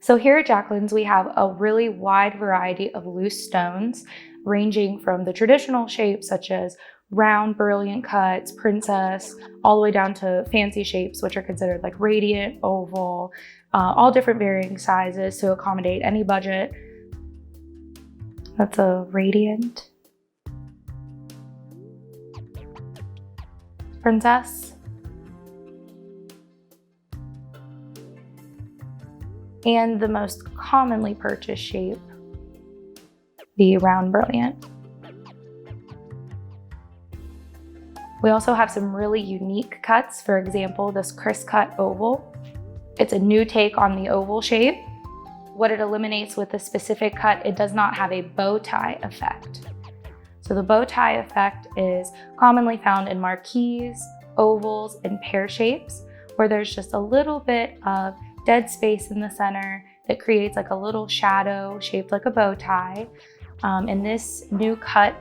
So here at Jacqueline's, we have a really wide variety of loose stones, ranging from the traditional shapes such as round, brilliant cuts, princess, all the way down to fancy shapes, which are considered like radiant, oval, all different varying sizes to accommodate any budget. That's a radiant princess. And the most commonly purchased shape, the round brilliant. We also have some really unique cuts. For example, this Criss cut oval. It's a new take on the oval shape. What it eliminates with this specific cut, it does not have a bow tie effect. So the bow tie effect is commonly found in marquees, ovals, and pear shapes, where there's just a little bit of dead space in the center that creates like a little shadow shaped like a bow tie. And this new cut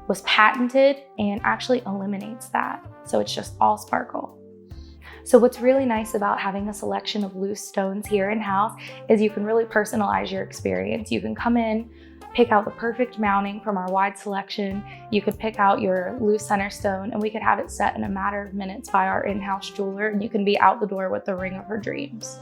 was patented and actually eliminates that. So it's just all sparkle. So what's really nice about having a selection of loose stones here in-house is you can really personalize your experience. You can come in, pick out the perfect mounting from our wide selection. You could pick out your loose center stone and we could have it set in a matter of minutes by our in-house jeweler, and you can be out the door with the ring of her dreams.